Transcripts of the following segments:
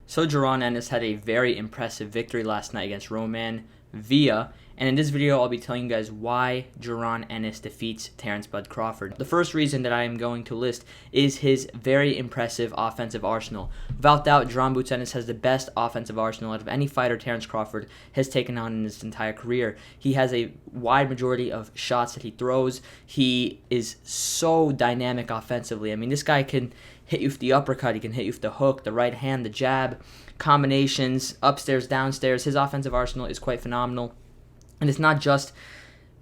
So Jaron Ennis had a very impressive victory last night against Roman Villa, and in this video I'll be telling you guys why Jaron Ennis defeats Terence Crawford. The first reason that I am going to list is his very impressive offensive arsenal. Without doubt, Jaron Ennis has the best offensive arsenal out of any fighter Terence Crawford has taken on in his entire career. He has a wide majority of shots that he throws. He is so dynamic offensively. I mean, this guy can hit you with the uppercut, he can hit you with the hook, the right hand, the jab, combinations, upstairs, downstairs. His offensive arsenal is quite phenomenal. And it's not just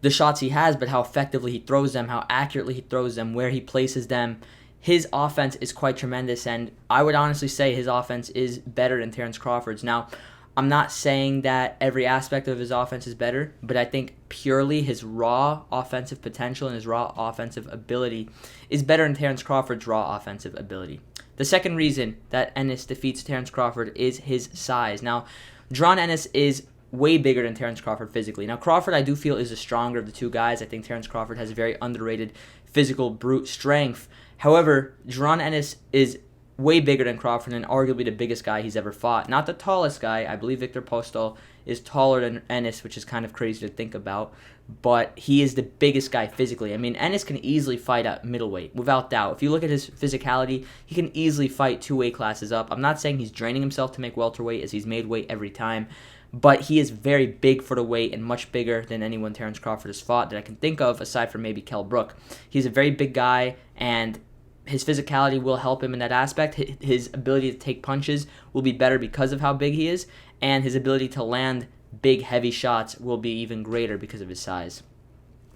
the shots he has, but how effectively he throws them, how accurately he throws them, where he places them. His offense is quite tremendous, and I would honestly say his offense is better than Terence Crawford's. Now, I'm not saying that every aspect of his offense is better, but I think purely his raw offensive potential and his raw offensive ability is better than Terence Crawford's raw offensive ability. The second reason that Ennis defeats Terence Crawford is his size. Now, Jaron Ennis is way bigger than Terence Crawford physically. Now, Crawford, I do feel, is the stronger of the two guys. I think Terence Crawford has a very underrated physical brute strength. However, Jaron Ennis is way bigger than Crawford and arguably the biggest guy he's ever fought. Not the tallest guy. I believe Victor Postol is taller than Ennis, which is kind of crazy to think about. But he is the biggest guy physically. I mean, Ennis can easily fight at middleweight, without doubt. If you look at his physicality, he can easily fight 2 weight classes up. I'm not saying he's draining himself to make welterweight, as he's made weight every time. But he is very big for the weight and much bigger than anyone Terence Crawford has fought that I can think of, aside from maybe Kell Brook. He's a very big guy, and his physicality will help him in that aspect. His ability to take punches will be better because of how big he is, and his ability to land big, heavy shots will be even greater because of his size.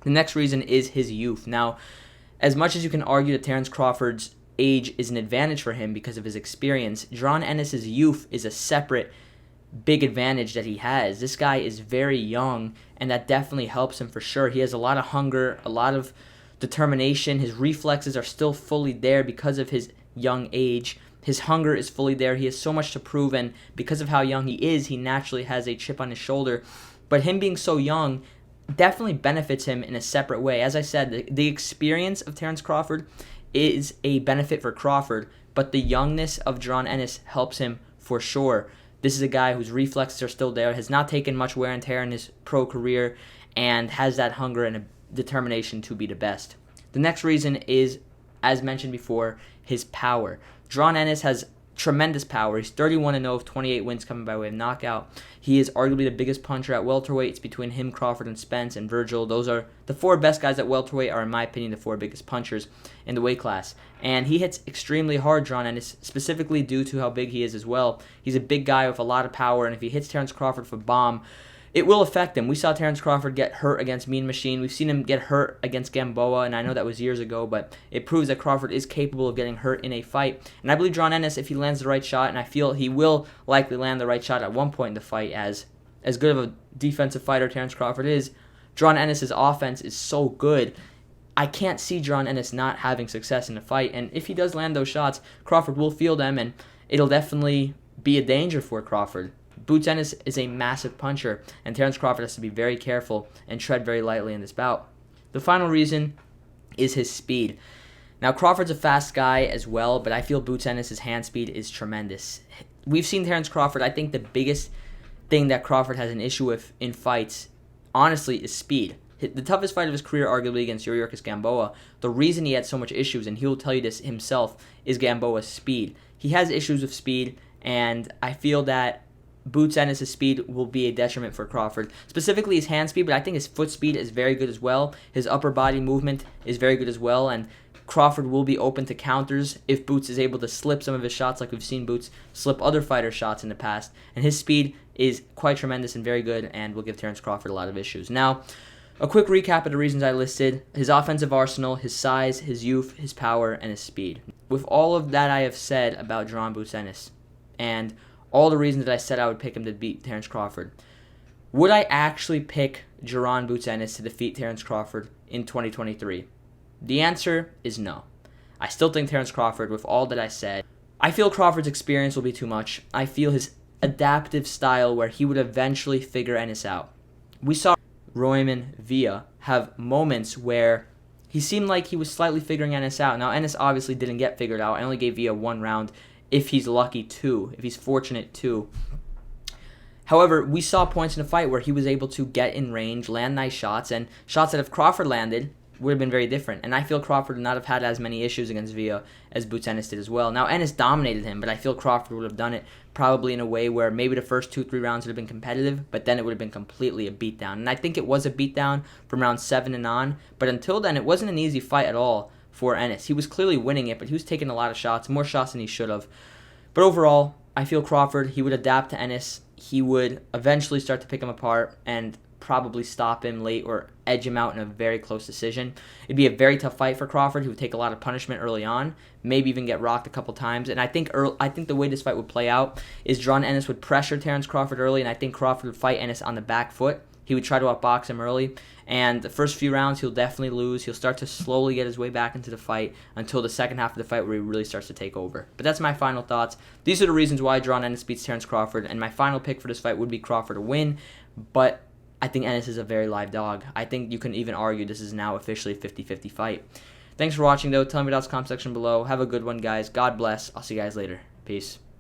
The next reason is his youth. Now, as much as you can argue that Terence Crawford's age is an advantage for him because of his experience, Jaron Ennis' youth is a separate big advantage that he has. This guy is very young, and that definitely helps him for sure. He has a lot of hunger, a lot of determination. His reflexes are still fully there because of his young age. His hunger is fully there. He has so much to prove, and because of how young he is, he naturally has a chip on his shoulder. But him being so young definitely benefits him in a separate way. As I said, the experience of Terence Crawford is a benefit for Crawford, but the youngness of Jaron Ennis helps him for sure. This is a guy whose reflexes are still there, has not taken much wear and tear in his pro career, and has that hunger and a determination to be the best. The next reason is, as mentioned before, his power. Jaron Ennis has tremendous power. He's 31-0 with 28 wins coming by way of knockout. He is arguably the biggest puncher at welterweight. It's between him, Crawford, and Spence and Virgil. Those are the 4 best guys at welterweight, are in my opinion the 4 biggest punchers in the weight class. And he hits extremely hard, Jaron Ennis, specifically due to how big he is as well. He's a big guy with a lot of power, and if he hits Terence Crawford for a bomb, it will affect him. We saw Terence Crawford get hurt against Mean Machine. We've seen him get hurt against Gamboa, and I know that was years ago, but it proves that Crawford is capable of getting hurt in a fight. And I believe Jaron Ennis, if he lands the right shot, and I feel he will likely land the right shot at one point in the fight, as good of a defensive fighter Terence Crawford is, Jaron Ennis' offense is so good. I can't see Jaron Ennis not having success in the fight, and if he does land those shots, Crawford will feel them, and it'll definitely be a danger for Crawford. Ennis is a massive puncher, and Terence Crawford has to be very careful and tread very lightly in this bout. The final reason is his speed. Now, Crawford's a fast guy as well, but I feel Ennis' hand speed is tremendous. We've seen Terence Crawford. I think the biggest thing that Crawford has an issue with in fights, honestly, is speed. The toughest fight of his career, arguably, against Yuriorkis Gamboa, the reason he had so much issues, and he'll tell you this himself, is Gamboa's speed. He has issues with speed, and I feel that Ennis' speed will be a detriment for Crawford. Specifically his hand speed, but I think his foot speed is very good as well. His upper body movement is very good as well, and Crawford will be open to counters if Boots is able to slip some of his shots, like we've seen Boots slip other fighters' shots in the past. And his speed is quite tremendous and very good, and will give Terence Crawford a lot of issues. Now, a quick recap of the reasons I listed: his offensive arsenal, his size, his youth, his power, and his speed. With all of that I have said about Jaron Ennis, and all the reasons that I said I would pick him to beat Terence Crawford, would I actually pick Jaron Ennis to defeat Terence Crawford in 2023? The answer is no. I still think Terence Crawford, with all that I said, I feel Crawford's experience will be too much. I feel his adaptive style where he would eventually figure Ennis out. We saw Roman Villa have moments where he seemed like he was slightly figuring Ennis out. Now, Ennis obviously didn't get figured out. I only gave Villa 1 round if he's lucky too, if he's fortunate too. However, we saw points in the fight where he was able to get in range, land nice shots, and shots that if Crawford landed would have been very different. And I feel Crawford would not have had as many issues against Villa as Boots Ennis did as well. Now, Ennis dominated him, but I feel Crawford would have done it probably in a way where maybe the first 2-3 rounds would have been competitive, but then it would have been completely a beatdown. And I think it was a beatdown from round 7 and on, but until then, it wasn't an easy fight at all for Ennis. He was clearly winning it, but he was taking a lot of shots, more shots than he should have. But overall, I feel Crawford, he would adapt to Ennis. He would eventually start to pick him apart and probably stop him late or edge him out in a very close decision. It'd be a very tough fight for Crawford. He would take a lot of punishment early on, maybe even get rocked a couple times. And I think the way this fight would play out is Jaron Ennis would pressure Terence Crawford early, and I think Crawford would fight Ennis on the back foot. He would try to outbox him early, and the first few rounds he'll definitely lose. He'll start to slowly get his way back into the fight until the second half of the fight where he really starts to take over. But that's my final thoughts. These are the reasons why Jaron Ennis beats Terence Crawford, and my final pick for this fight would be Crawford to win, but I think Ennis is a very live dog. I think you can even argue this is now officially a 50-50 fight. Thanks for watching, though. Tell me down in the comment section below. Have a good one, guys. God bless. I'll see you guys later. Peace.